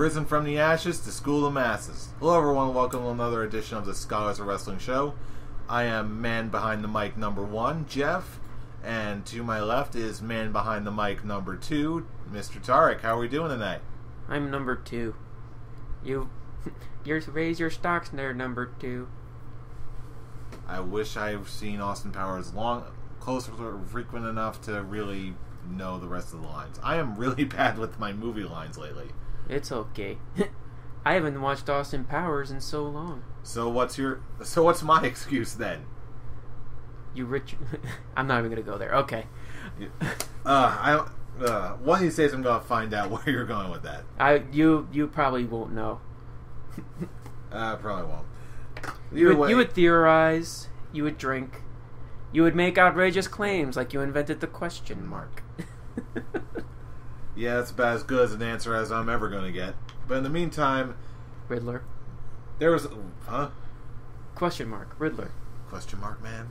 risen from the ashes to school the masses. Hello everyone, welcome to another edition of the Scholars of Wrestling Show. I am man behind the mic number 1, Jeff, and to my left is man behind the mic number 2, Mr. Tarek. How are we doing tonight? I'm number 2. You raise your stocks there, number 2. I wish I've seen Austin Powers close or frequent enough to really know the rest of the lines. I am really bad with my movie lines lately. It's okay. I haven't watched Austin Powers in so long. So what's my excuse then? You rich... I'm not even going to go there. Okay. One of these days I'm going to find out where you're going with that. You probably won't know. Probably won't. You would theorize. You would drink. You would make outrageous claims like you invented the question mark. Yeah, that's about as good as an answer as I'm ever going to get. But in the meantime... Riddler. There was... Huh? Question mark. Riddler. Question mark, man?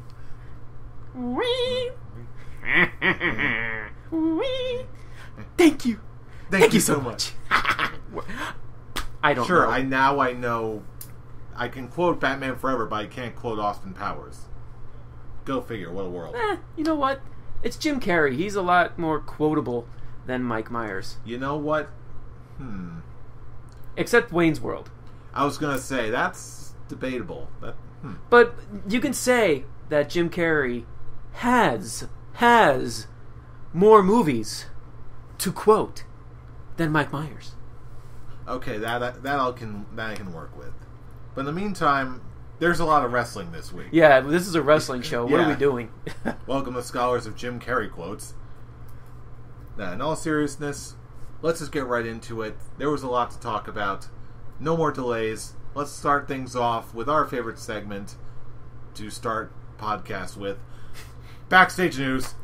Wee. Wee. Thank you. Thank you so much. I don't know. Sure, I know... I can quote Batman Forever, but I can't quote Austin Powers. Go figure, what a world. You know what? It's Jim Carrey. He's a lot more quotable than Mike Myers. You know what? Except Wayne's World. I was going to say, that's debatable. But you can say that Jim Carrey has more movies to quote than Mike Myers. Okay, that I can work with. But in the meantime, there's a lot of wrestling this week. Yeah, this is a wrestling show. What are we doing? Welcome to Scholars of Jim Carrey Quotes. Now, in all seriousness, let's just get right into it. There was a lot to talk about. No more delays. Let's start things off with our favorite segment to start podcast with. Backstage news.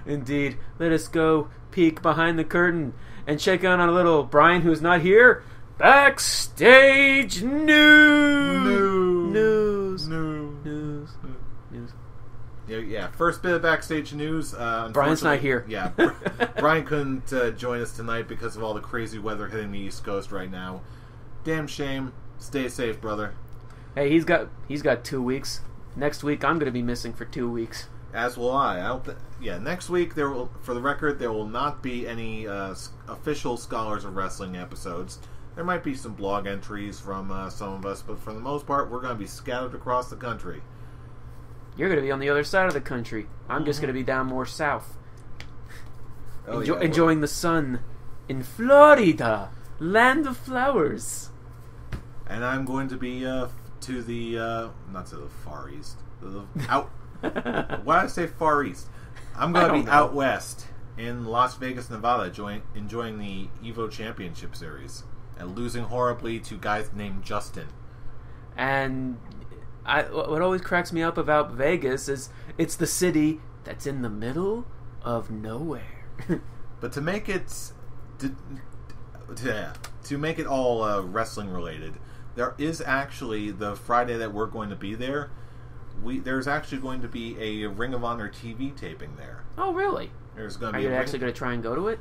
Indeed. Let us go peek behind the curtain and check out on a little Brian who's not here. Backstage news. Yeah, first bit of backstage news. Brian's not here. Yeah, Brian couldn't join us tonight because of all the crazy weather hitting the East Coast right now. Damn shame. Stay safe, brother. Hey, he's got 2 weeks. Next week, I'm going to be missing for 2 weeks. As will I. Next week, for the record, there will not be any official Scholars of Wrestling episodes. There might be some blog entries from some of us, but for the most part, we're going to be scattered across the country. You're going to be on the other side of the country. I'm just going to be down more south. Enjoying the sun in Florida, land of flowers. And I'm going to be not to the Far East. Why did I say Far East? I'm going to be out west in Las Vegas, Nevada, enjoying the Evo Championship Series. And losing horribly to guys named Justin. And what always cracks me up about Vegas is it's the city that's in the middle of nowhere. But to make it all wrestling related, there is actually the Friday that we're going to be there. There's actually going to be a Ring of Honor TV taping there. Oh, really? There's going to Are be. You actually going to try and go to it?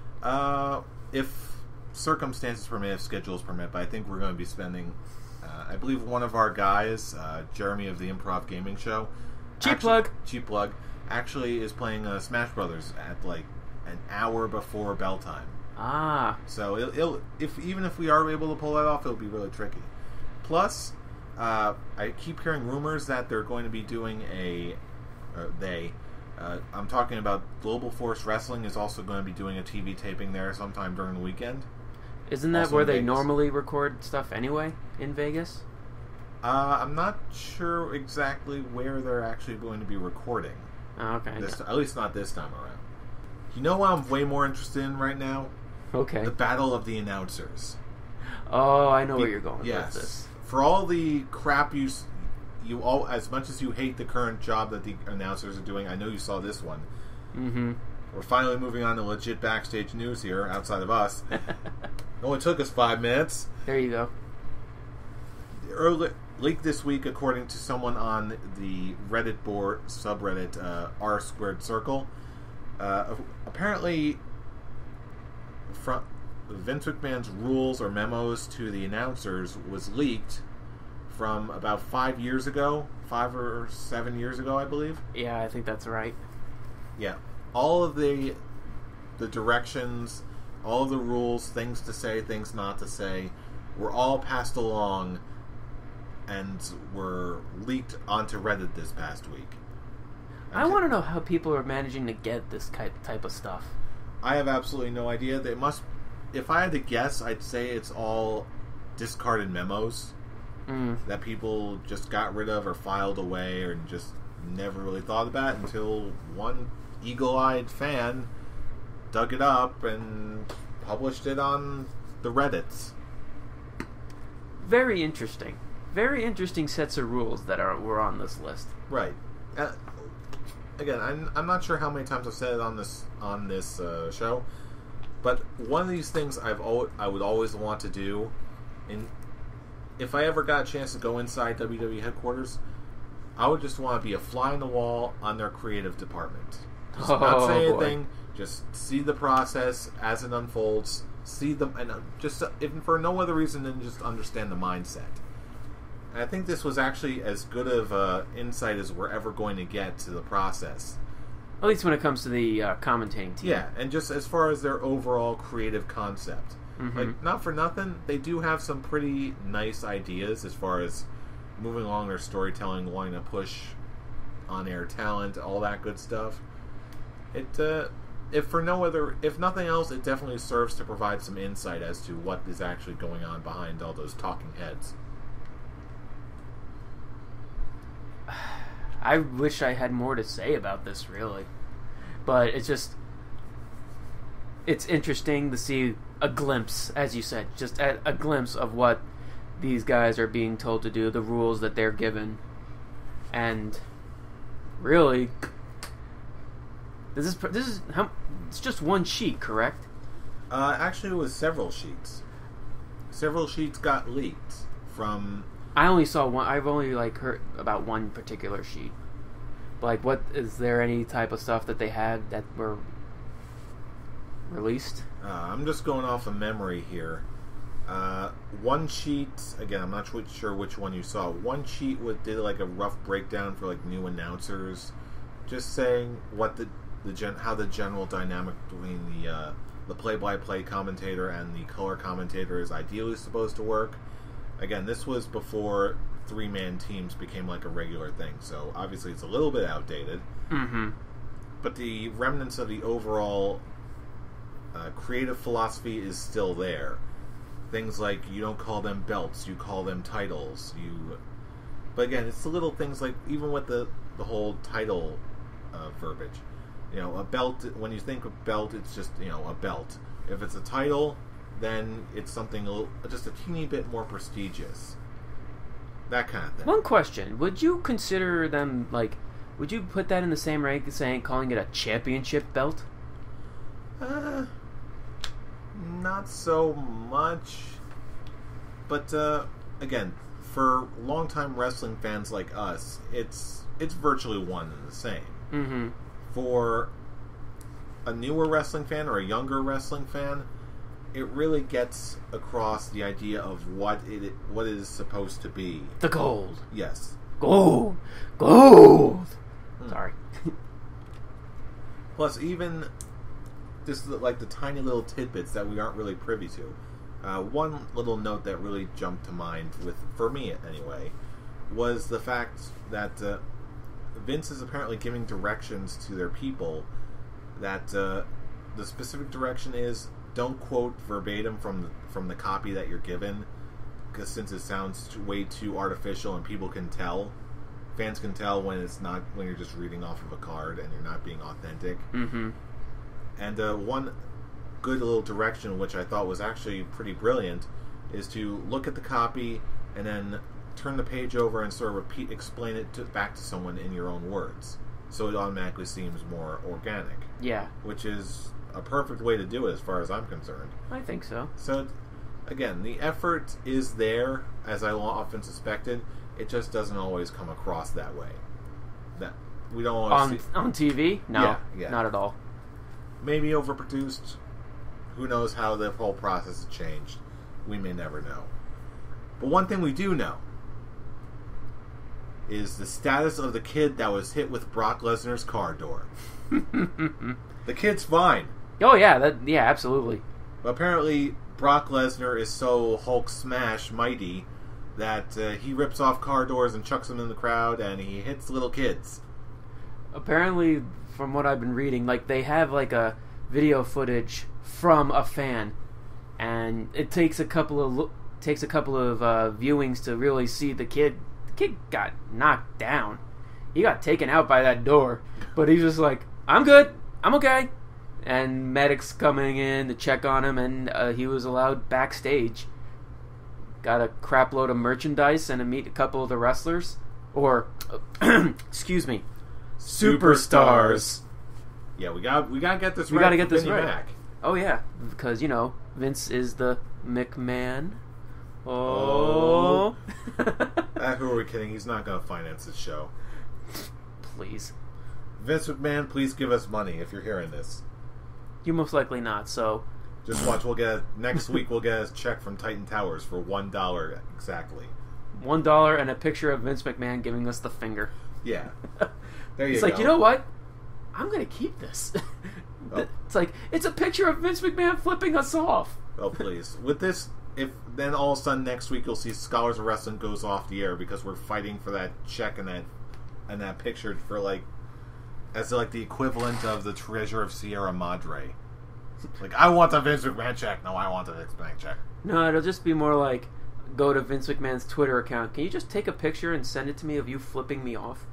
If circumstances permit, if schedules permit, but I think we're going to be spending, I believe one of our guys, Jeremy of the Improv Gaming Show, cheap plug, actually is playing Smash Brothers at like an hour before bell time. So even if we are able to pull that off, it'll be really tricky. Plus, I keep hearing rumors that they're going to be doing I'm talking about Global Force Wrestling is also going to be doing a TV taping there sometime during the weekend. Isn't that also where they normally record stuff anyway, in Vegas? I'm not sure exactly where they're actually going to be recording. Oh, okay. At least not this time around. You know what I'm way more interested in right now? Okay. The Battle of the Announcers. Oh, I know where you're going with this. For all the crap you all, as much as you hate the current job that the announcers are doing, I know you saw this one. Mm-hmm. We're finally moving on to legit backstage news here, outside of us. It only took us 5 minutes. There you go. Leaked this week, according to someone on the Reddit subreddit R Squared Circle. Apparently, Vince McMahon's rules or memos to the announcers was leaked from about 5 years ago, 5 or 7 years ago, I believe. Yeah, I think that's right. Yeah, all of the directions, all of the rules, things to say, things not to say, were all passed along and were leaked onto Reddit this past week. I want to know how people are managing to get this type of stuff. I have absolutely no idea. They must. If I had to guess, I'd say it's all discarded memos that people just got rid of or filed away or just never really thought about until one eagle-eyed fan dug it up and published it on the Reddits. Very interesting. Very interesting sets of rules that were on this list. Right. Again, I'm not sure how many times I've said it on this show, but one of these things I would always want to do, and if I ever got a chance to go inside WWE headquarters, I would just want to be a fly on the wall on their creative department. Just not say anything, just see the process as it unfolds, see them, and just if for no other reason than just understand the mindset. And I think this was actually as good of insight as we're ever going to get to the process. At least when it comes to the commentating team. Yeah, and just as far as their overall creative concept. Mm-hmm. Like, not for nothing, they do have some pretty nice ideas as far as moving along their storytelling, wanting to push on-air talent, all that good stuff. If nothing else, it definitely serves to provide some insight as to what is actually going on behind all those talking heads. I wish I had more to say about this, really. But it's interesting to see a glimpse, as you said, just a glimpse of what these guys are being told to do, the rules that they're given. And really, it's just one sheet, correct? Actually, it was several sheets. Several sheets got leaked from... I only saw one. I've only heard about one particular sheet. But what is there any type of stuff that they had that were released? I'm just going off of memory here. One sheet, again, I'm not sure which one you saw. One sheet did a rough breakdown for new announcers, just saying what how the general dynamic between the play-by-play commentator and the color commentator is ideally supposed to work. Again, this was before three-man teams became a regular thing, so obviously it's a little bit outdated. Mm-hmm. But the remnants of the overall creative philosophy is still there. Things like you don't call them belts, you call them titles. But again, it's the little things even with the whole title verbiage. A belt, when you think of belt, it's just, a belt. If it's a title, then it's something just a teeny bit more prestigious. That kind of thing. One question. Would you consider them, would you put that in the same rank as calling it a championship belt? Not so much. But, again, for longtime wrestling fans like us, it's virtually one and the same. Mm-hmm. For a newer wrestling fan or a younger wrestling fan, it really gets across the idea of what it is supposed to be. The gold. Yes. Gold. Sorry. Plus, even just the tiny little tidbits that we aren't really privy to. One little note that really jumped to mind, for me anyway, was the fact that Vince is apparently giving directions to their people that the specific direction is don't quote verbatim from the copy that you're given, because since it sounds way too artificial and people can tell, fans can tell when you're just reading off of a card and you're not being authentic. Mm-hmm. And one good little direction, which I thought was actually pretty brilliant, is to look at the copy and then turn the page over and sort of explain it back to someone in your own words, so it automatically seems more organic. Yeah. Which is a perfect way to do it as far as I'm concerned. I think so. So, again, the effort is there, as I often suspected. It just doesn't always come across that way. That we don't always on TV? No, yeah. not at all. Maybe overproduced. Who knows how the whole process has changed? We may never know. But one thing we do know is the status of the kid that was hit with Brock Lesnar's car door. The kid's fine. Oh, yeah. Absolutely. But apparently, Brock Lesnar is so Hulk smash mighty that he rips off car doors and chucks them in the crowd, and he hits little kids. Apparently, from what I've been reading, like, they have like a video footage from a fan, and it takes a couple of viewings to really see the kid. The kid got knocked down. He got taken out by that door, but he's just like, I'm good, I'm okay. And medics coming in to check on him, and he was allowed backstage. Got a crap load of merchandise and to meet a couple of the wrestlers, or excuse me, superstars. Yeah, we gotta get this right. We gotta get this right. Mac. Oh yeah, because Vince is the McMahon. Oh. Who are we kidding? He's not gonna finance this show. Please, Vince McMahon, please give us money if you're hearing this. You most likely not. So just watch. Next week. We'll get a check from Titan Towers for $1 exactly. $1 and a picture of Vince McMahon giving us the finger. Yeah. There you go. It's like, you know what? I'm going to keep this. Oh. It's like, it's a picture of Vince McMahon flipping us off. Oh, please. With this, then all of a sudden next week you'll see Scholars of Wrestling goes off the air because we're fighting for that check and that picture for as the equivalent of the treasure of Sierra Madre. Like, I want the Vince McMahon check. No, I want the Vince McMahon check. No, it'll just be more like, go to Vince McMahon's Twitter account. Can you just take a picture and send it to me of you flipping me off?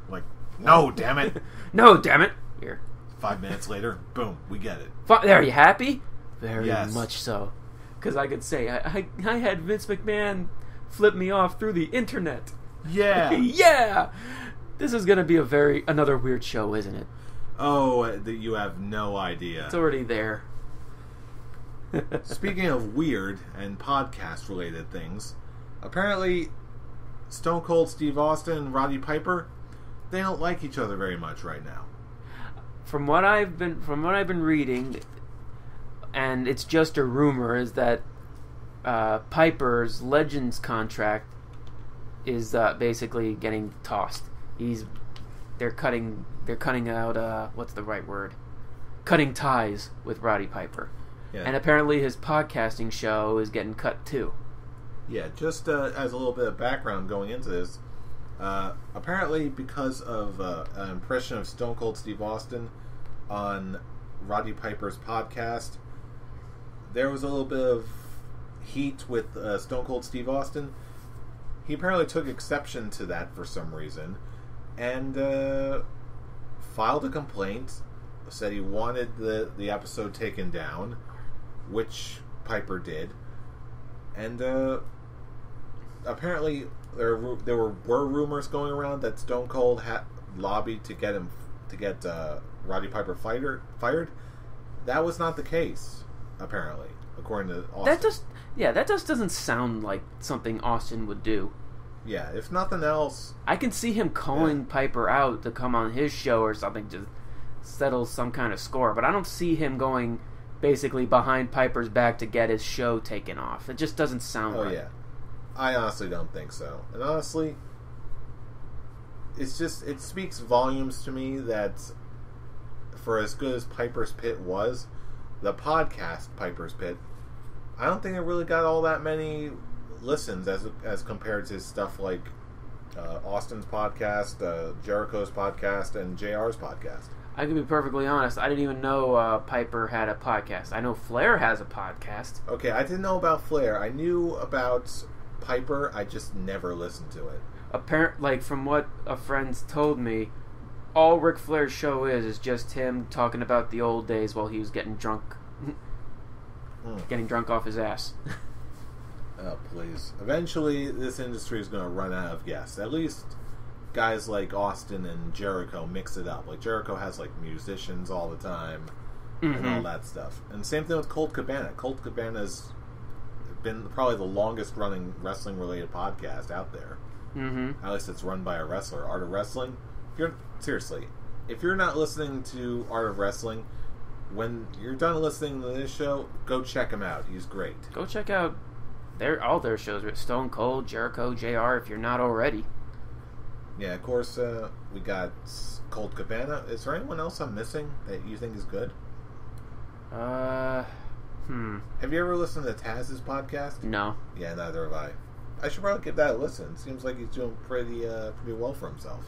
Like, no, damn it. No, damn it. Here. 5 minutes later, boom, we get it. Are you happy? Very much so. Because I could say, I had Vince McMahon flip me off through the internet. Yeah. Yeah. This is going to be another weird show, isn't it? Oh, you have no idea. It's already there. Speaking of weird and podcast-related things, apparently Stone Cold Steve Austin and Roddy Piper, they don't like each other very much right now. From what I've been reading, and it's just a rumor, is that Piper's Legends contract is basically getting tossed. They're cutting out what's the right word? Cutting ties with Roddy Piper. Yeah. And apparently his podcasting show is getting cut too. Yeah, just as a little bit of background going into this, apparently because of an impression of Stone Cold Steve Austin on Roddy Piper's podcast, there was a little bit of heat with Stone Cold Steve Austin. He apparently took exception to that for some reason and filed a complaint, said he wanted the episode taken down, which Piper did, and apparently there were rumors going around that Stone Cold had lobbied to get Roddy Piper fired. That was not the case, apparently, according to Austin. That just doesn't sound like something Austin would do. Yeah, if nothing else, I can see him calling Piper out to come on his show or something to settle some kind of score, but I don't see him going basically behind Piper's back to get his show taken off. It just doesn't sound right. Oh, yeah. I honestly don't think so. And honestly, it speaks volumes to me that for as good as Piper's Pit was, the podcast Piper's Pit, I don't think it really got all that many listens as compared to stuff like Austin's podcast, Jericho's podcast, and JR's podcast. I can be perfectly honest. I didn't even know Piper had a podcast. I know Flair has a podcast. Okay, I didn't know about Flair. I knew about Piper. I just never listened to it. From what a friend's told me, all Ric Flair's show is just him talking about the old days while he was getting drunk, getting drunk off his ass. Oh, please. Eventually, this industry is going to run out of guests. At least guys like Austin and Jericho mix it up. Like, Jericho has, musicians all the time and all that stuff. And same thing with Colt Cabana. Colt Cabana's been probably the longest-running wrestling-related podcast out there. Mm-hmm. At least it's run by a wrestler. Art of Wrestling. If you're not listening to Art of Wrestling, when you're done listening to this show, go check him out. He's great. Go check out all their shows. Stone Cold, Jericho, JR, if you're not already. Yeah, of course, we got Colt Cabana. Is there anyone else I'm missing that you think is good? Have you ever listened to Taz's podcast? No. Yeah, neither have I. I should probably give that a listen. Seems like he's doing pretty well for himself.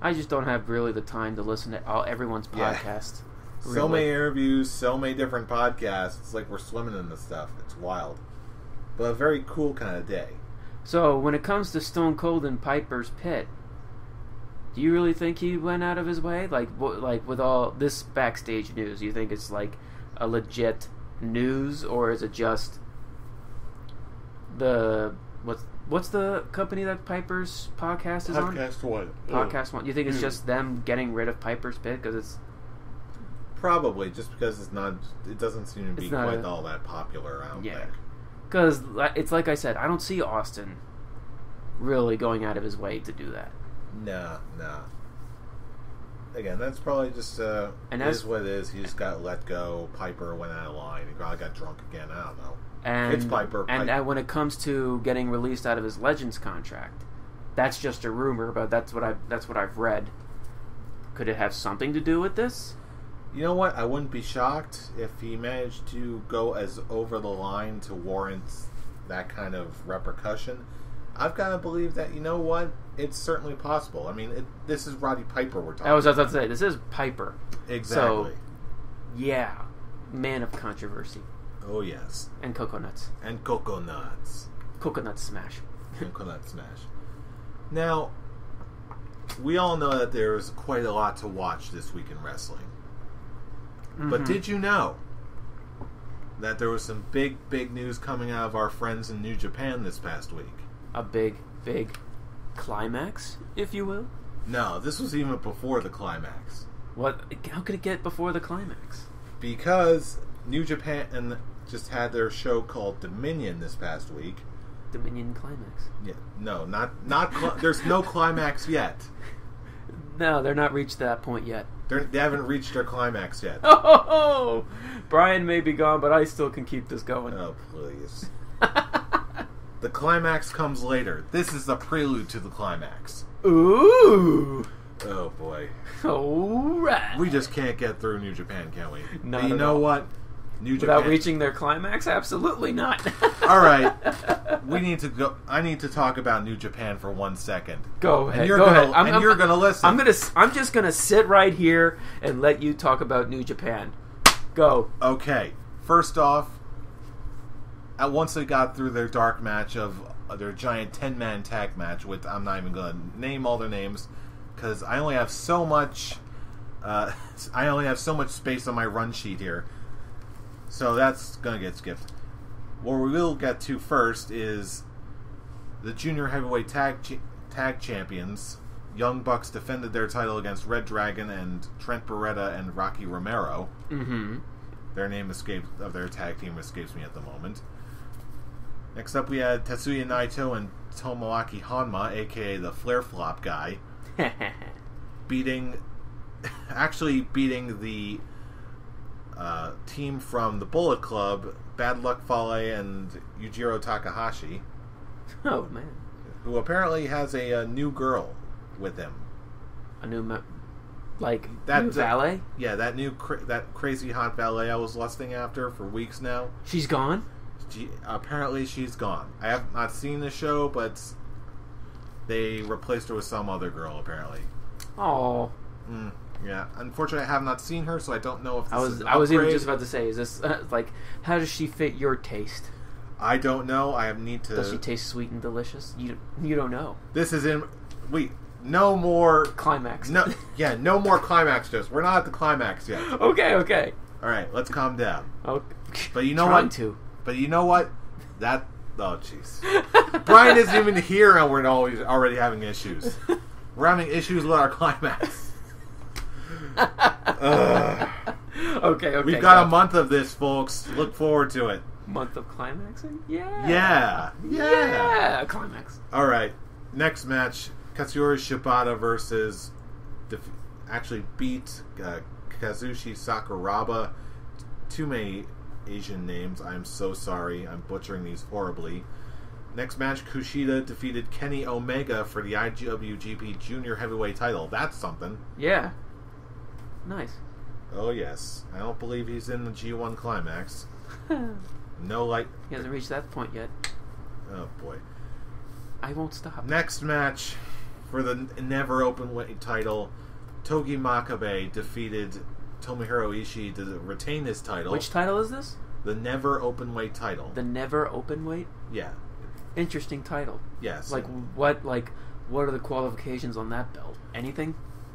I just don't have really the time to listen to everyone's podcast. Really. So many interviews, so many different podcasts. It's like we're swimming in this stuff. It's wild. But a very cool kind of day. So, when it comes to Stone Cold and Piper's Pit, do you really think he went out of his way? Like with all this backstage news, you think it's like a legit news, or is it just the what's the company that Piper's podcast is on? Podcast One. Podcast One. You think it's just them getting rid of Piper's Pit because it's probably just because it's not. It doesn't seem to be quite all that popular around there. Because it's like I said, I don't see Austin really going out of his way to do that. Nah. Again, that's probably just is what it is. He just got let go. Piper went out of line. He probably got drunk again. I don't know. It's Piper. And when it comes to getting released out of his Legends contract, that's just a rumor, but that's what I've read. Could it have something to do with this? You know what? I wouldn't be shocked if he managed to go as over the line to warrant that kind of repercussion. I've got to believe that, you know what? It's certainly possible. I mean, this is Roddy Piper we're talking about. I was about to say, this is Piper. Exactly. So, yeah. Man of controversy. Oh, yes. And coconuts. Coconut smash. Coconut smash. Now, we all know that there's quite a lot to watch this week in wrestling. Mm-hmm. But did you know that there was some big news coming out of our friends in New Japan this past week? A big climax, if you will? No, this was even before the climax. What? How could it get before the climax? Because New Japan just had their show called Dominion this past week. Dominion climax? Yeah, no, not there's no climax yet. No, they're not reached that point yet. They haven't reached their climax yet. Oh, Brian may be gone, but I still can keep this going. Oh, please. The climax comes later. This is the prelude to the climax. Ooh. Oh, boy. All right. We just can't get through New Japan, can we? Not but you know what? New Without Japan... reaching their climax? Absolutely not. All right. We need to go. I need to talk about New Japan for 1 second. Go ahead. You're going to listen. I'm just going to sit right here and let you talk about New Japan. Go. Okay. First off, once they got through their dark match of their giant 10-man tag match, with I'm not even going to name all their names because I only have so much. I only have so much space on my run sheet here, so that's going to get skipped. What we will get to first is the junior heavyweight tag champions. Young Bucks defended their title against Red Dragon and Trent Beretta and Rocky Romero. Mm-hmm. Their name of their tag team escapes me at the moment. Next up, we had Tetsuya Naito and Tomoaki Honma, aka the Flare Flop guy, beating the team from the Bullet Club, Bad Luck Fale and Yujiro Takahashi. Oh man! Who apparently has a new girl with him. A new new valet? Yeah, that crazy hot valet I was lusting after for weeks now. She's gone? Apparently she's gone. I have not seen the show, but they replaced her with some other girl, apparently. Oh. Yeah. Unfortunately, I have not seen her, so I don't know if this is an I was even just about to say, is this, how does she fit your taste? I don't know. I need to... Does she taste sweet and delicious? You don't know. This is in... Wait. No more... Climax. No more climax jokes. We're not at the climax yet. Okay. All right, let's calm down. Okay. But you know Trying what? to. But you know what? That... Oh, jeez. Brian isn't even here and we're already having issues. We're having issues with our climax. Okay. We've got a month of this, folks. Look forward to it. Month of climaxing? Yeah. Climax. All right. Next match, Katsuyori Shibata versus... actually beat Kazushi Sakuraba. Too many Asian names. I'm so sorry. I'm butchering these horribly. Next match, Kushida defeated Kenny Omega for the IWGP Junior Heavyweight title. That's something. Yeah. Nice. Oh, yes. I don't believe he's in the G1 Climax. No light. He hasn't reached that point yet. Oh, boy. I won't stop. Next match, for the never open-weight title, Togi Makabe defeated Tomohiro Ishii to retain his title. Which title is this? The never open-weight title. The never open-weight? Yeah. Interesting title. Yes. What are the qualifications on that belt? Anything?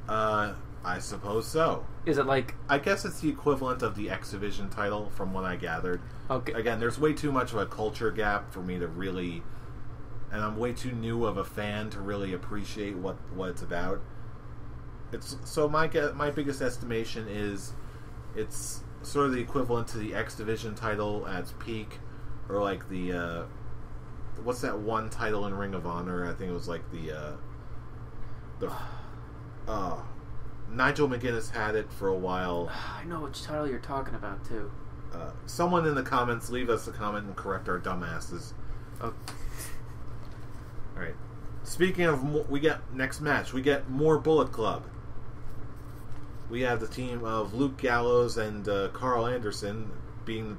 I suppose so. Is it I guess it's the equivalent of the X Division title, from what I gathered. Okay. Again, there's way too much of a culture gap for me to really... And I'm way too new of a fan to really appreciate what it's about. My biggest estimation is it's sort of the equivalent to the X Division title at its peak, or like the what's that one title in Ring of Honor? I think it was like the Nigel McGuinness had it for a while. I know which title you're talking about too. Someone in the comments, leave us a comment and correct our dumbasses. Okay. All right. Speaking of, we get next match. We get more Bullet Club. We have the team of Luke Gallows and Carl Anderson being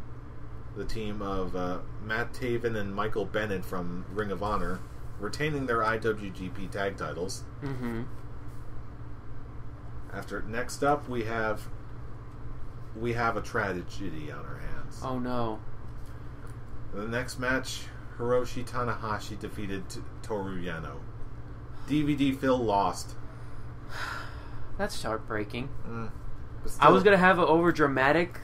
the team of Matt Taven and Michael Bennett from Ring of Honor, retaining their IWGP tag titles. Mm-hmm. Next up, we have a tragedy on our hands. Oh no! The next match, Hiroshi Tanahashi defeated Toru Yano. DVD Phil lost. That's heartbreaking. Still, I was gonna have an over dramatic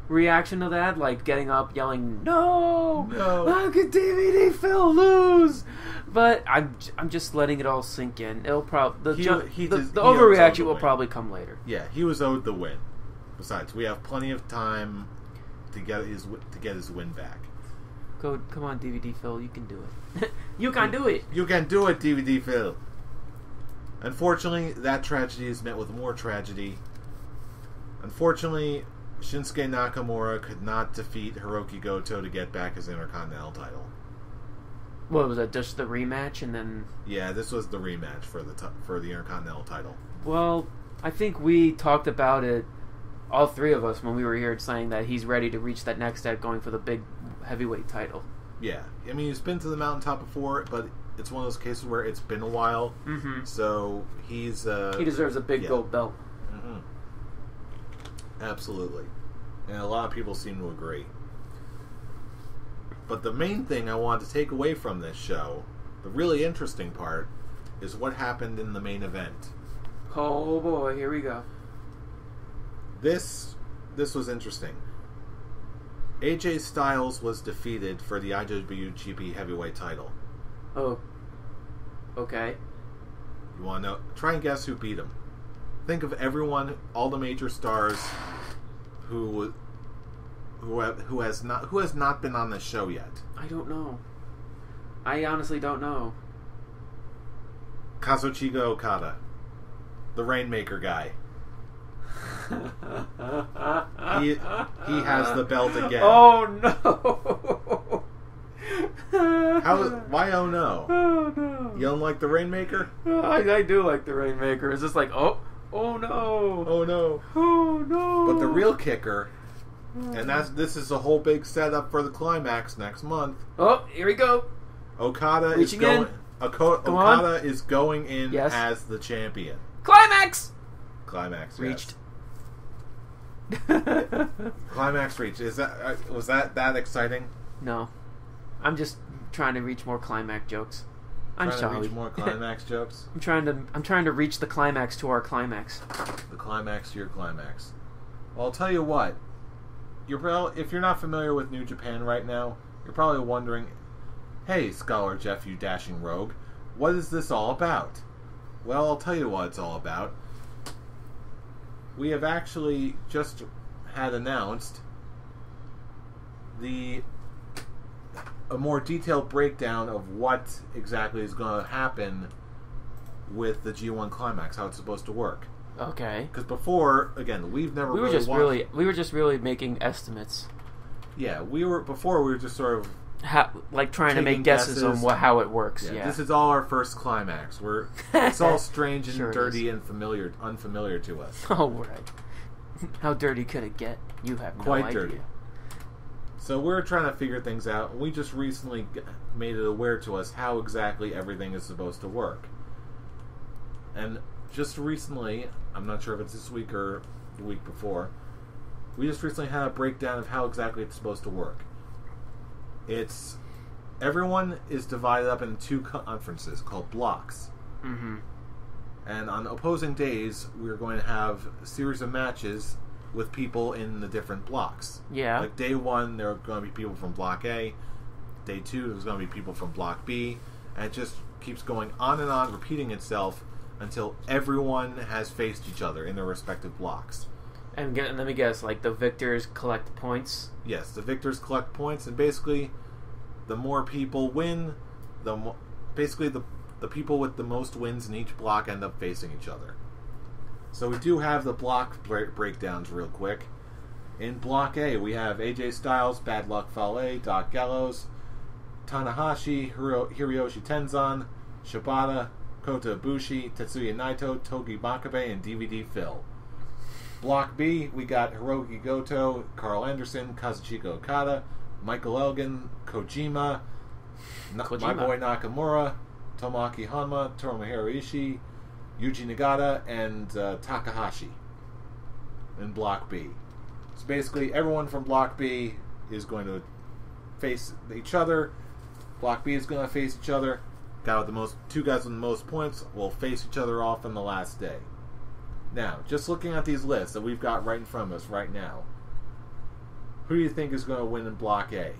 reaction to that, like getting up, yelling, "No! How could DVD Phil lose?" But I'm just letting it all sink in. It'll probably the overreaction will probably come later. Yeah, he was owed the win. Besides, we have plenty of time to get his win back. Come on, DVD Phil, you can do it. You can do it. You can do it, DVD Phil. Unfortunately, that tragedy is met with more tragedy. Unfortunately, Shinsuke Nakamura could not defeat Hiroki Goto to get back his Intercontinental title. What was that? Just the rematch, and then? Yeah, this was the rematch for the Intercontinental title. Well, I think we talked about it, all three of us, when we were here, saying that he's ready to reach that next step, going for the big heavyweight title. Yeah, I mean, he's been to the mountaintop before, but it's one of those cases where it's been a while. Mm-hmm. So he deserves a big gold belt. Mm-hmm. Absolutely, and a lot of people seem to agree. But the main thing I wanted to take away from this show, the really interesting part, is what happened in the main event. Oh boy, here we go. This was interesting. AJ Styles was defeated for the IWGP Heavyweight title. Oh. Okay. You want to know? Try and guess who beat him. Think of everyone, all the major stars who has not been on this show yet. I don't know. I honestly don't know. Kazuchika Okada, the Rainmaker guy. he has the belt again. Oh no! Why oh no? Oh no! You don't like the Rainmaker? I do like the Rainmaker. It's just like oh no! Oh no! Oh no! But the real kicker, and this is a whole big setup for the climax next month. Oh, here we go. Okada is going in yes. as the champion. Climax. Climax reached. Yes. Climax reached. Was that exciting? No, I'm just trying to reach more climax jokes. I'm sorry. To reach more climax jokes. I'm trying to reach the climax to our climax. The climax to your climax. Well, I'll tell you what. If you're not familiar with New Japan right now, you're probably wondering, "Hey, Scholar Jeff, you dashing rogue, what is this all about?" Well, I'll tell you what it's all about. We have actually just had announced a more detailed breakdown of what exactly is going to happen with the G1 Climax, how it's supposed to work. Okay. Because before, again, we've never we were just really making estimates. Yeah, we were just sort of trying to make guesses on how it works. Yeah. This is all our first climax. It's all strange and Sure dirty and unfamiliar to us. Oh, right. How dirty could it get? You have no idea. Quite dirty. So we're trying to figure things out. We just recently made it aware to us how exactly everything is supposed to work. And just recently, I'm not sure if it's this week or the week before, we just recently had a breakdown of how exactly it's supposed to work. Everyone is divided up into two conferences called blocks. Mm-hmm. And on opposing days, we're going to have a series of matches with people in the different blocks. Yeah. Like day 1, there are going to be people from Block A. Day 2, there's going to be people from Block B. And it just keeps going on and on, repeating itself until everyone has faced each other in their respective blocks. And let me guess, like the victors collect points? Yes, the victors collect points, and basically, the more people win, the people with the most wins in each block end up facing each other. So we do have the block breakdowns real quick. In Block A, we have AJ Styles, Bad Luck Fale, Doc Gallows, Tanahashi, Hiroshi Tenzan, Shibata, Kota Ibushi, Tetsuya Naito, Togi Makabe, and DVD Phil. Block B, we got Hiroki Goto, Carl Anderson, Kazuchika Okada, Michael Elgin, Kojima, my boy Nakamura, Tomoaki Honma, Tomohiro Ishii, Yuji Nagata, and Takahashi in Block B. So basically, everyone from Block B is going to face each other. Block B is going to face each other. Two guys with the most points will face each other off on the last day. Now, just looking at these lists that we've got right in front of us right now, who do you think is going to win in Block A?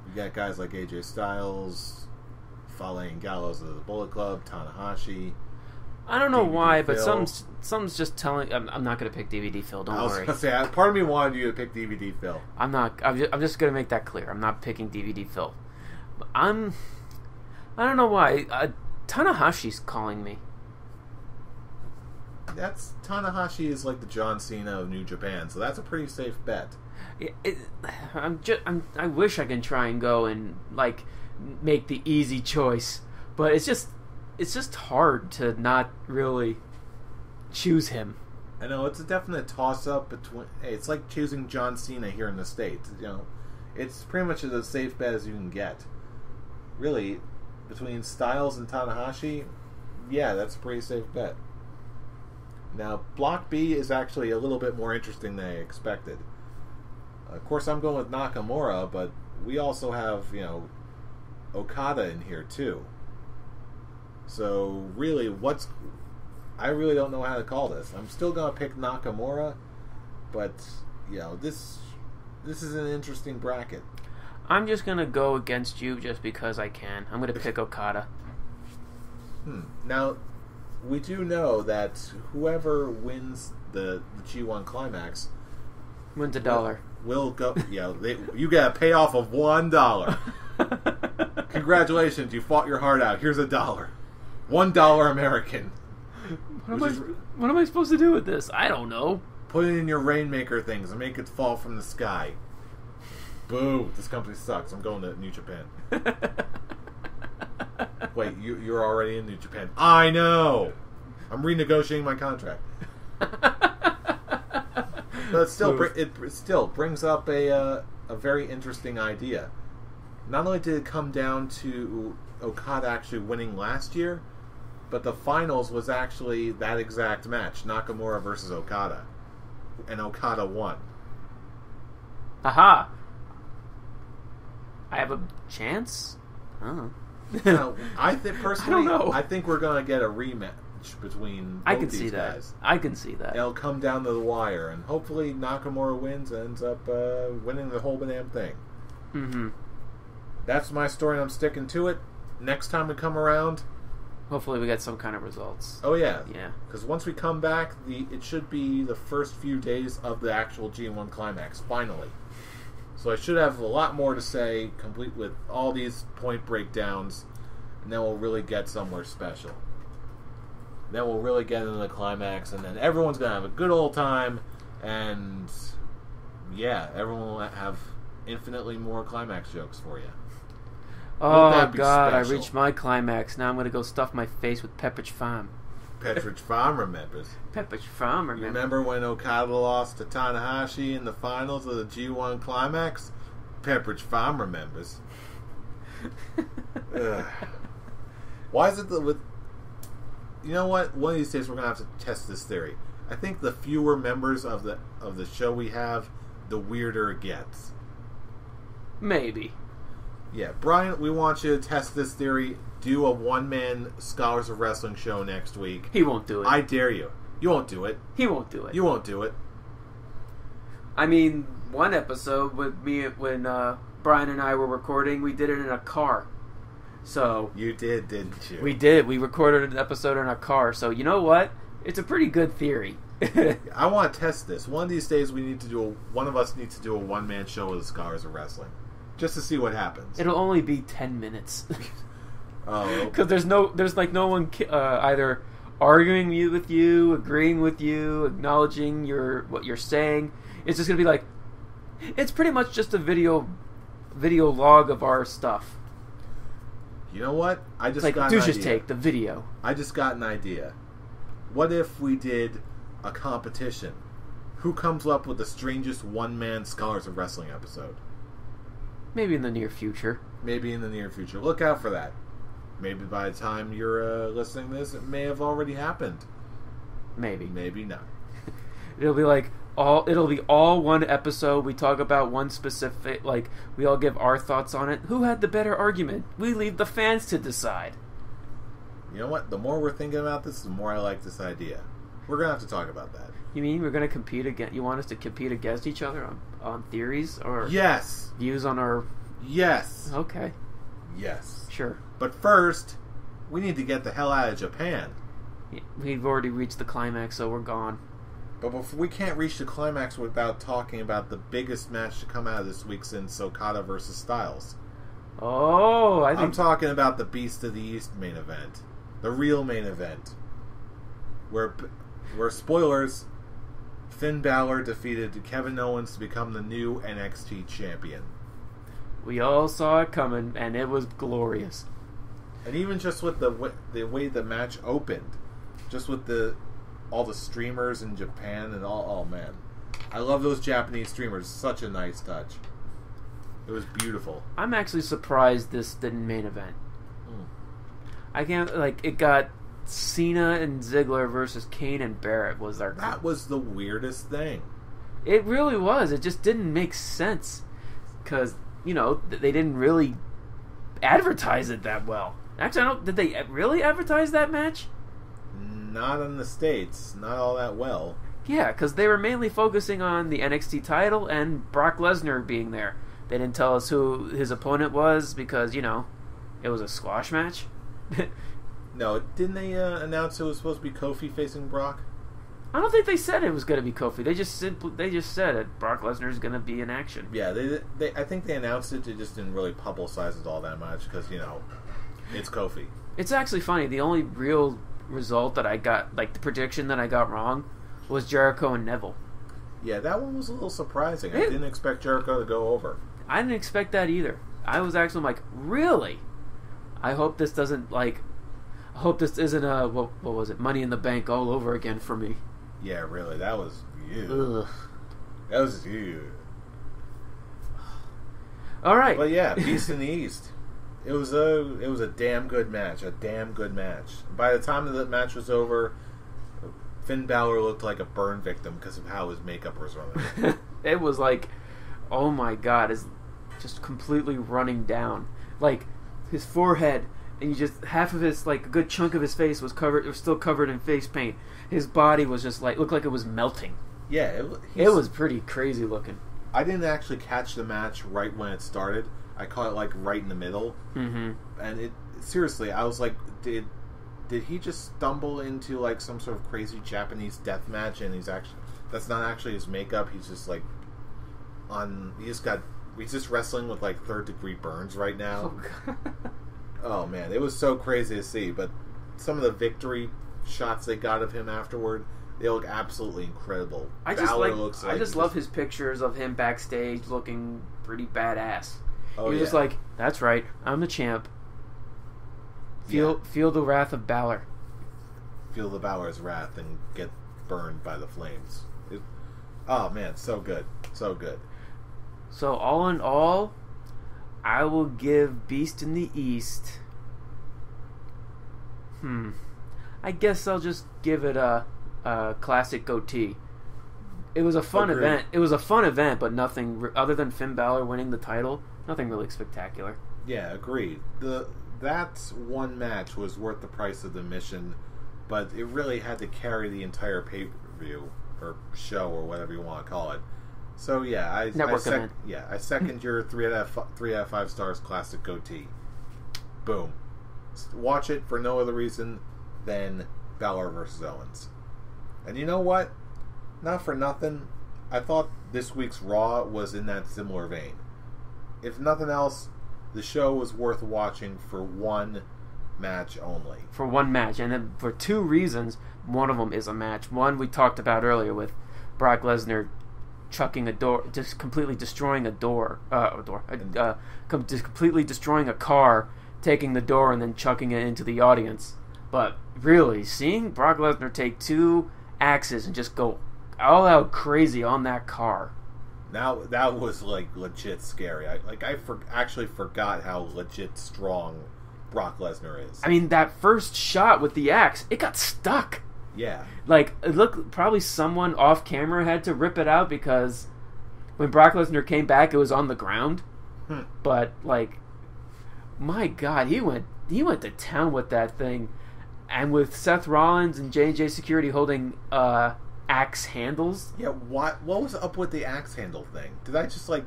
You got guys like AJ Styles, Fale and Gallows of the Bullet Club, Tanahashi. I don't know DVD why, Phil. but something's just telling. I'm not going to pick DVD Phil. Don't worry. I was going to say, part of me wanted you to pick DVD Phil. I'm not. I'm just going to make that clear. I'm not picking DVD Phil. I don't know why. Tanahashi's calling me. Tanahashi is like the John Cena of New Japan, so that's a pretty safe bet. I wish I can try and go and make the easy choice, but it's just hard to not really choose him. I know it's a definite toss-up between. Hey, it's like choosing John Cena here in the States. It's pretty much as safe bet as you can get. Really, between Styles and Tanahashi, yeah, that's a pretty safe bet. Now, Block B is actually a little bit more interesting than I expected. Of course, I'm going with Nakamura, but we also have, Okada in here too. So, really, I really don't know how to call this. I'm still going to pick Nakamura, but, this is an interesting bracket. I'm just going to go against you just because I can. I'm going to pick Okada. Now, we do know that whoever wins the G1 Climax wins $1. Will go. You get a payoff of $1. Congratulations, you fought your heart out. Here's $1. $1 American. What am I supposed to do with this? I don't know. Put it in your Rainmaker things and make it fall from the sky. Boo! This company sucks. I'm going to New Japan. Wait, you're already in New Japan. I know! I'm renegotiating my contract. But it still brings up a very interesting idea. Not only did it come down to Okada actually winning last year, but the finals was actually that exact match, Nakamura versus Okada. And Okada won. Aha! I have a chance? Oh. Now, I think personally, I don't know. I think we're going to get a rematch between both these guys. I can see that. It'll come down to the wire, and hopefully Nakamura wins and ends up winning the whole damn thing. Mm-hmm. That's my story, and I'm sticking to it. Next time we come around, hopefully we get some kind of results. Oh yeah, yeah. Because once we come back, it should be the first few days of the actual G1 Climax. Finally. So I should have a lot more to say, complete with all these point breakdowns and then we'll really get somewhere special. Then we'll really get into the climax, and then everyone's going to have a good old time, and yeah, everyone will have infinitely more climax jokes for you. Oh, God, special? I reached my climax. Now I'm going to go stuff my face with Pepperidge Farm. Pepperidge Farm remembers. Pepperidge Farm remembers. Remember when Okada lost to Tanahashi in the finals of the G1 Climax? Pepperidge Farm remembers. Why is it that with... You know what? One of these days we're going to have to test this theory. I think the fewer members of the show we have, the weirder it gets. Maybe. Yeah, Brian, we want you to test this theory. Do a one-man Scholars of Wrestling show next week. He won't do it. I dare you. You won't do it. He won't do it. You won't do it. I mean, one episode with me when Brian and I were recording, we did it in a car. So you did, didn't you? We did. We recorded an episode in a car. So you know what? It's a pretty good theory. I want to test this. One of these days, one of us needs to do a one-man show with the Scholars of Wrestling, just to see what happens. It'll only be 10 minutes. Oh, because there's no one either arguing with you, agreeing with you, acknowledging what you're saying. It's just gonna be like, it's pretty much just a video log of our stuff. You know what? I just got an idea. Douche's Take, the video. I just got an idea. What if we did a competition? Who comes up with the strangest one-man Scholars of Wrestling episode? Maybe in the near future. Look out for that. Maybe by the time you're listening to this, it may have already happened. Maybe not. It'll be all one episode. We talk about one specific, like, we all give our thoughts on it. Who had the better argument? We leave the fans to decide. You know what? The more we're thinking about this, the more I like this idea. We're gonna have to talk about that. You mean we're gonna compete again? You want us to compete against each other on theories or yes, views on our? Yes. Okay. Yes. Sure. But first, we need to get the hell out of Japan. Yeah, we've already reached the climax, so we're gone. But we can't reach the climax without talking about the biggest match to come out of this week since Okada versus Styles. Oh, I'm talking about the Beast of the East main event. The real main event. Where spoilers, Finn Balor defeated Kevin Owens to become the new NXT champion. We all saw it coming, and it was glorious. And even just with the way the match opened, just with all the streamers in Japan and all, oh man, I love those Japanese streamers. Such a nice touch. It was beautiful. I'm actually surprised this didn't main event. I can't, it got Cena and Ziggler versus Kane and Barrett was our... That was the weirdest thing. It really was. It just didn't make sense. Because, they didn't really advertise it that well. Actually, did they really advertise that match? Not in the States. Not all that well. Yeah, because they were mainly focusing on the NXT title and Brock Lesnar being there. They didn't tell us who his opponent was because, it was a squash match. No, didn't they announce it was supposed to be Kofi facing Brock? I don't think they said it was going to be Kofi. They just said it. Brock Lesnar is going to be in action. Yeah, I think they announced it. They just didn't really publicize it all that much because it's Kofi. It's actually funny. The only real result that I got, the prediction that I got wrong, was Jericho and Neville. Yeah, that one was a little surprising. I didn't expect Jericho to go over. I didn't expect that either. I was actually like, really? I hope this doesn't I hope this isn't what was it? Money in the Bank all over again for me. Yeah, really. That was you. Ugh. That was you. All right. But yeah, Beast in the East. It was a damn good match. A damn good match. By the time the match was over, Finn Balor looked like a burn victim because of how his makeup was running. It was like, oh my god, it's just completely running down. His forehead, and half of his, a good chunk of his face was still covered in face paint. His body was just looked like it was melting. Yeah, it was pretty crazy looking. I didn't actually catch the match right when it started. I caught it right in the middle. Mm-hmm. And seriously, I was like, did he just stumble into some sort of crazy Japanese death match? And that's not actually his makeup. He's just he's just wrestling with 3rd degree burns right now. Oh, God. Oh man, it was so crazy to see. But some of the victory shots they got of him afterward, they look absolutely incredible. I just love his pictures of him backstage looking pretty badass. Oh, He's just like, that's right, I'm the champ. Feel the wrath of Balor. Feel the Balor's wrath and get burned by the flames. Oh man, so good. So good. So all in all, I will give Beast in the East. I guess I'll just give it a classic goatee. It was a fun event. It was a fun event, but nothing other than Finn Balor winning the title. Nothing really spectacular. Yeah, agreed. That one match was worth the price of the admission, but it really had to carry the entire pay-per-view or show or whatever you want to call it. So yeah, I second your 3 out of 5 stars classic goatee. Boom. Watch it for no other reason than Balor versus Owens. And you know what? Not for nothing, I thought this week's Raw was in that similar vein. If nothing else, the show was worth watching for one match only. For one match, and then for 2 reasons. One of them is a match. One we talked about earlier with Brock Lesnar chucking a door, just completely destroying just completely destroying a car, taking the door and then chucking it into the audience. But really, seeing Brock Lesnar take 2 axes and just go all out crazy on that car. Now that was like legit scary. I actually forgot how legit strong Brock Lesnar is. I mean, that first shot with the axe, it got stuck. Yeah. Like, it looked, probably someone off camera had to rip it out because when Brock Lesnar came back, it was on the ground. But, like, my God, he went to town with that thing. And with Seth Rollins and J&J Security holding axe handles. Yeah, what was up with the axe handle thing? Did that just, like,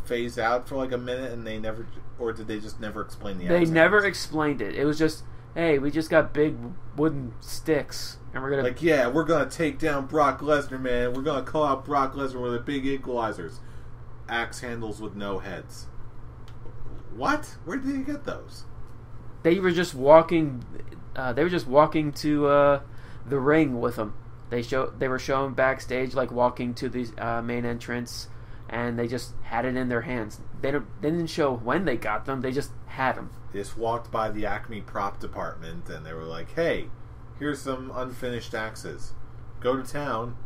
phase out for, like, a minute and they never... Or did they just never explain the axe handles? They never explained it. It was just, hey, we just got big wooden sticks. And we're gonna... Like, yeah, we're going to take down Brock Lesnar, man. We're going to call out Brock Lesnar with the big equalizers. Axe handles with no heads. What? Where did you get those? They were just walking... to the ring with them. They were shown backstage, like, walking to the main entrance, and they just had it in their hands. They didn't show when they got them. They just had them. They just walked by the Acme prop department, and they were like, hey... Here's some unfinished axes. Go to town.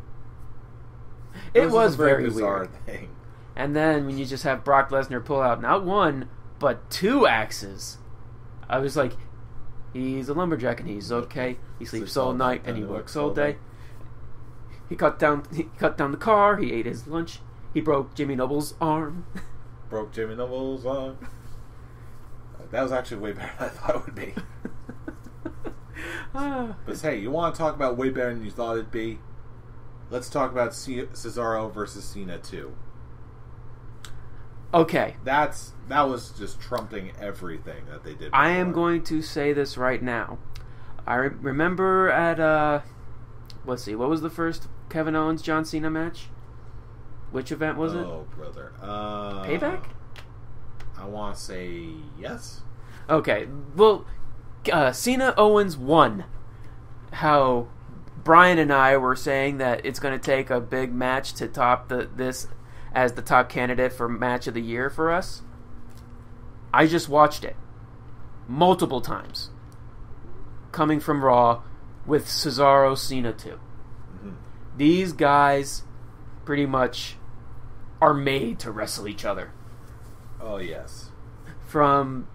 It was very bizarre weird. Thing. And then when you just have Brock Lesnar pull out not 1, but 2 axes, I was like, he's a lumberjack and he's okay. He sleeps all night and he works all day. He cut down the car. He ate his lunch. He broke Jimmy Noble's arm. Broke Jimmy Noble's arm. That was actually way better than I thought it would be. But hey, you want to talk about way better than you thought it'd be? Let's talk about Cesaro versus Cena 2. Okay. That was just trumping everything that they did before. I am going to say this right now. I remember at, let's see, what was the first Kevin Owens John Cena match? Which event was it? Oh, brother. Payback? I want to say yes. Okay, well... Cena Owens won. How Brian and I were saying that it's going to take a big match to top this as the top candidate for match of the year for us. I just watched it multiple times, coming from Raw with Cesaro Cena 2. Mm-hmm. These guys pretty much are made to wrestle each other. Oh yes. From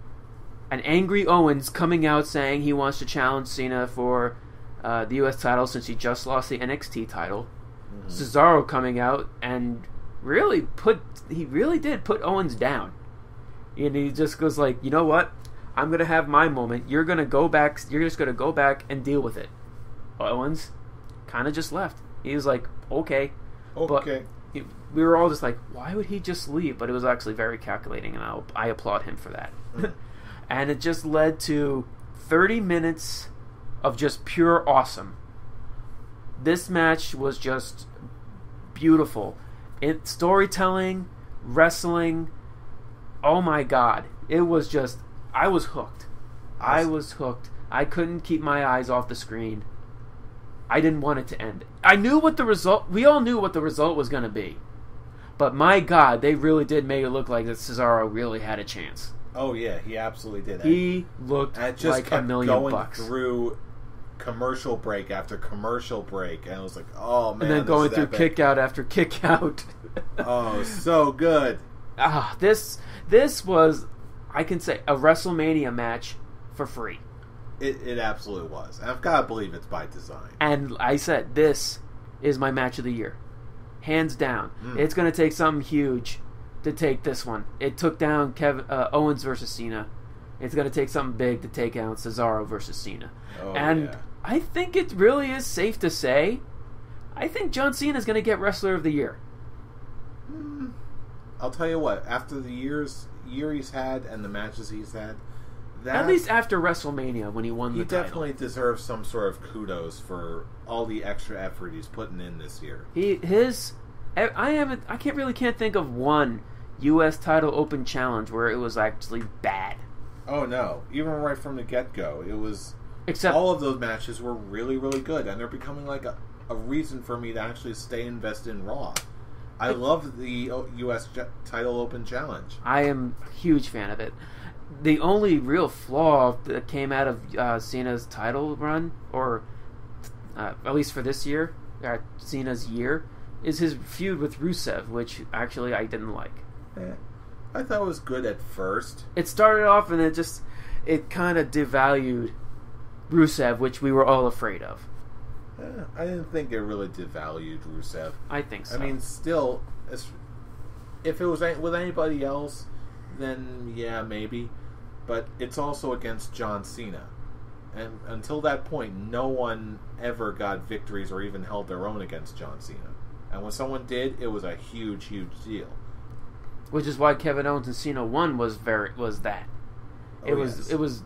an angry Owens coming out saying he wants to challenge Cena for the U.S. title since he just lost the NXT title. Mm-hmm. Cesaro coming out and really did put Owens down. And he just goes like, you know what? I'm going to have my moment. You're going to go back. You're just going to go back and deal with it. Owens kind of just left. He was like, okay. Okay. But we were all just like, why would he just leave? But it was actually very calculating, and I applaud him for that. Mm. And it just led to 30 minutes of just pure awesome. This match was just beautiful. Storytelling, wrestling, oh my God. It was just, I was hooked. I was hooked. I couldn't keep my eyes off the screen. I didn't want it to end. I knew what the result... We all knew what the result was going to be. But my God, they really did make it look like that Cesaro really had a chance. Oh, yeah, he absolutely did. He looked like $1 million. Going through commercial break after commercial break, and I was like, oh, man. And then going through kick out after kick out. Oh, so good. This was, I can say, a WrestleMania match for free. It absolutely was. And I've got to believe it's by design. And I said, this is my match of the year. Hands down. It's going to take something huge to take this one. It took down Owens versus Cena. It's going to take something big to take down Cesaro versus Cena. Oh, and yeah. I think it really is safe to say, I think John Cena is going to get Wrestler of the Year. I'll tell you what, after the year he's had and the matches he's had, at least after WrestleMania when he won the title. He definitely deserves some sort of kudos for all the extra effort he's putting in this year. I can't think of one U.S. title open challenge where it was actually bad. Oh no, even right from the get-go, it was... Except all of those matches were really, really good, and they're becoming like a reason for me to actually stay invested in Raw. I love the U.S. title open challenge. I am a huge fan of it. The only real flaw that came out of Cena's title run, or at least for this year, Cena's year, is his feud with Rusev, which actually I didn't like. Yeah. I thought it was good at first. It started off and it kind of devalued Rusev, which we were all afraid of. I didn't think it really devalued Rusev. I think so. I mean, still, if it was with anybody else, then yeah, maybe. But it's also against John Cena. And until that point, no one ever got victories or even held their own against John Cena. And when someone did, it was a huge, huge deal. Which is why Kevin Owens and Cena won was that. It was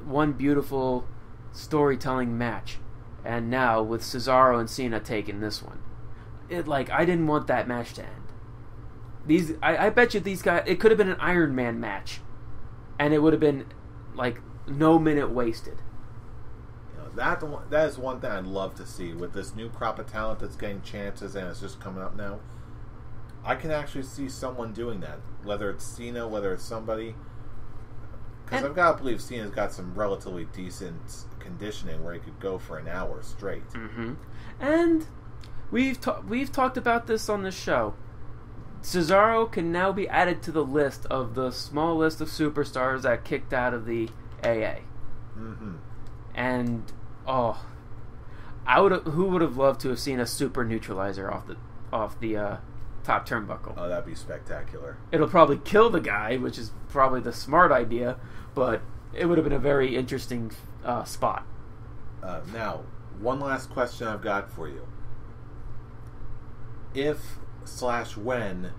one beautiful storytelling match. And now with Cesaro and Cena taking this one, I didn't want that match to end. I bet you these guys, it could have been an Iron Man match, and it would have been no minute wasted. That is one thing I'd love to see with this new crop of talent that's getting chances and it's just coming up now. I can actually see someone doing that, whether it's Cena, whether it's somebody. Because I've got to believe Cena's got some relatively decent conditioning where he could go for an hour straight. Mm-hmm. And we've talked about this on the show. Cesaro can now be added to the list of the small list of superstars that kicked out of the AA. Mm-hmm. And who would have loved to have seen a super neutralizer off the top turnbuckle? Oh, that'd be spectacular. It'll probably kill the guy, which is probably the smart idea, but it would have been a very interesting spot. Now, one last question I've got for you. If/when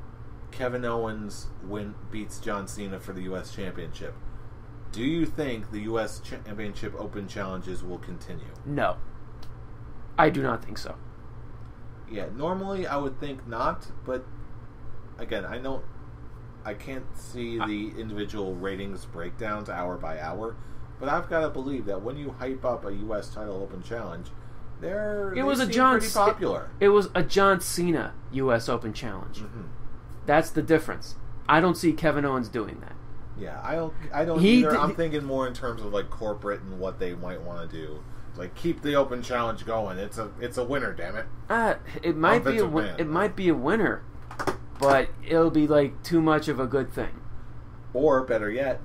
Kevin Owens beats John Cena for the U.S. Championship, do you think the U.S. Championship Open Challenges will continue? No. I do not think so. Yeah, normally I would think not, but again, I can't see the individual ratings breakdowns hour by hour, but I've got to believe that when you hype up a U.S. title open challenge, they seem pretty popular. It was a John Cena U.S. Open Challenge. Mm-hmm. That's the difference. I don't see Kevin Owens doing that. Yeah, I don't either. I'm thinking more in terms of corporate and what they might want to do. Keep the open challenge going. It's a winner, damn it. It might be a winner, but it'll be too much of a good thing. Or better yet,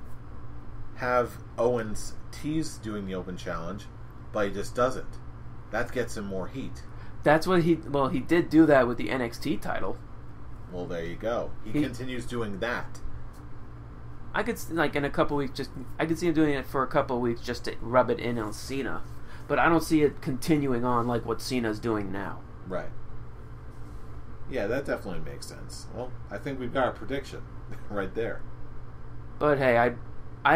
have Owens tease doing the open challenge, but he just doesn't. That gets him more heat. That's what he did do that with the NXT title. Well, there you go. He continues doing that. I could in a couple weeks I could see him doing it for a couple of weeks just to rub it in on Cena, but I don't see it continuing on like what Cena's doing now. Right. Yeah, that definitely makes sense. Well, I think we've got a prediction right there. But hey, I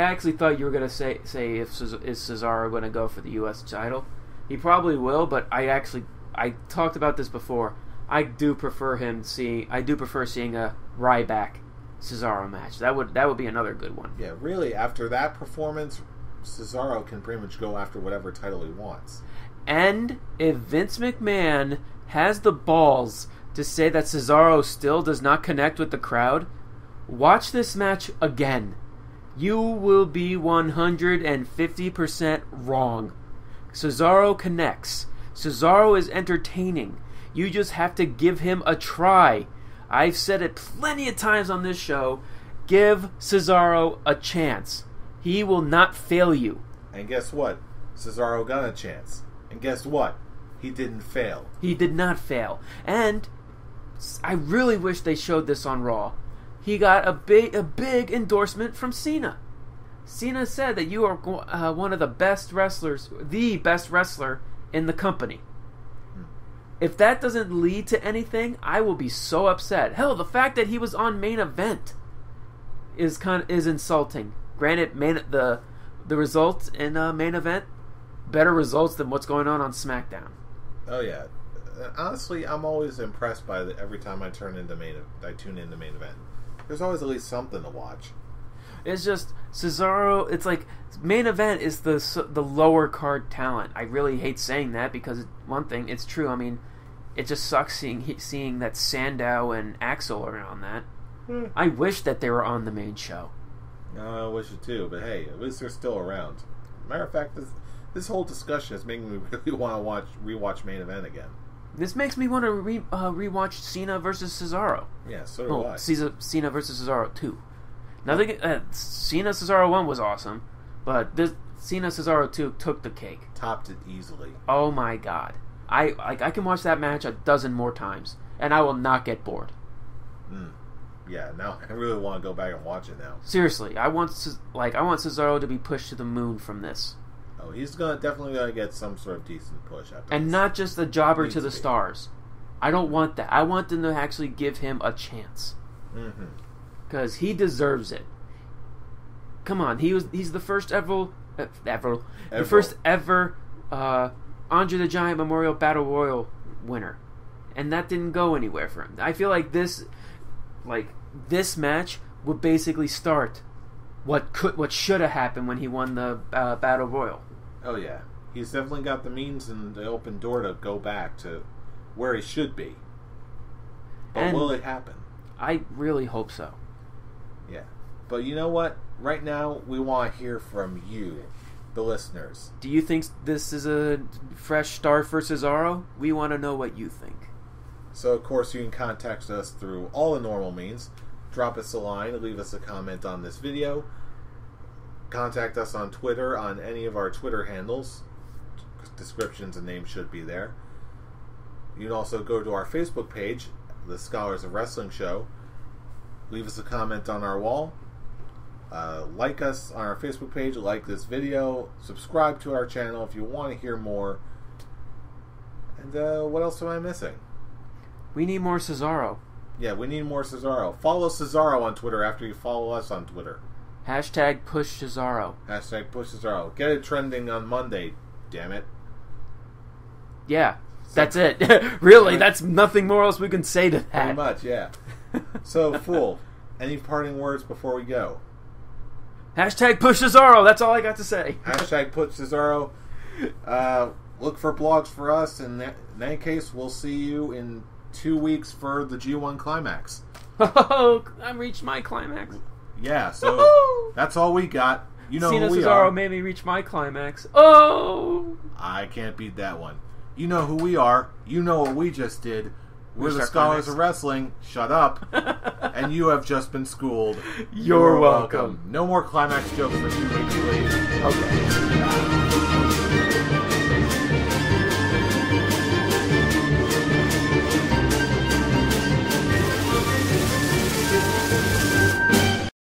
actually thought you were going to say is Cesaro going to go for the U.S. title? He probably will, but I talked about this before. I do prefer seeing a Ryback Cesaro match. That would be another good one. Yeah, really. After that performance, Cesaro can pretty much go after whatever title he wants. And if Vince McMahon has the balls to say that Cesaro still does not connect with the crowd, watch this match again. You will be 150% wrong. Cesaro connects. Cesaro is entertaining. You just have to give him a try. I've said it plenty of times on this show. Give Cesaro a chance. He will not fail you. And guess what? Cesaro got a chance. And guess what? He didn't fail. He did not fail. And I really wish they showed this on Raw. He got a big endorsement from Cena. Cena said that you are one of the best wrestlers, the best wrestler in the company. If that doesn't lead to anything, I will be so upset. Hell, the fact that he was on Main Event is insulting. Granted, the results in Main Event, better results than what's going on SmackDown. Oh yeah, honestly, I'm always impressed by every time I tune into Main Event. There's always at least something to watch. It's just Cesaro. It's like Main Event is the lower card talent. I really hate saying that because one thing, it's true. I mean, it just sucks seeing that Sandow and Axel are on that. I wish that they were on the main show. I wish it too, but hey, at least they're still around. Matter of fact, this whole discussion is making me really want to rewatch Main Event again. This makes me want to rewatch Cena versus Cesaro. Yeah, so do I. Cena versus Cesaro 2. Now, Cena Cesaro 1 was awesome, but this Cena Cesaro 2 took the cake. Topped it easily. Oh my god. I can watch that match a dozen more times, and I will not get bored. Yeah, now I really want to go back and watch it now. Seriously, I want Cesaro to be pushed to the moon from this. Oh, he's definitely gonna get some sort of decent push after and this. Not just a jobber to the stars. I don't want that. I want them to actually give him a chance. Because he deserves it. Come on, he's the first ever Andre the Giant Memorial Battle Royal winner, and that didn't go anywhere for him. I feel like this match would basically start what should have happened when he won the Battle Royal. Oh yeah, he's definitely got the means and the open door to go back to where he should be. But will it happen? I really hope so. Yeah, but you know what? Right now, we want to hear from you, the listeners. Do you think this is a fresh start for Cesaro? We want to know what you think. So, of course, you can contact us through all the normal means. Drop us a line, leave us a comment on this video. Contact us on Twitter, on any of our Twitter handles. Descriptions and names should be there. You can also go to our Facebook page, The Scholars of Wrestling Show. Leave us a comment on our wall. Like us on our Facebook page, like this video. Subscribe to our channel if you want to hear more. And what else am I missing? We need more Cesaro. Yeah, we need more Cesaro. Follow Cesaro on Twitter after you follow us on Twitter. Hashtag push Cesaro. Hashtag push Cesaro. Get it trending on Monday, damn it. Yeah, that's it. Really, that's nothing more else we can say to that. Pretty much, yeah. So, Fool, any parting words before we go? Hashtag push Cesaro. That's all I got to say. Hashtag push Cesaro. Look for blogs for us. In any case, we'll see you in 2 weeks for the G1 Climax. Oh, I reached my climax. Yeah, so that's all we got. You know Cena who we Cesaro are. made me reach my climax. Oh! I can't beat that one. You know who we are. You know what we just did. We're the Scholars of Wrestling. Shut up. And you have just been schooled. You're welcome. No more climax jokes for 2 weeks, please. Okay.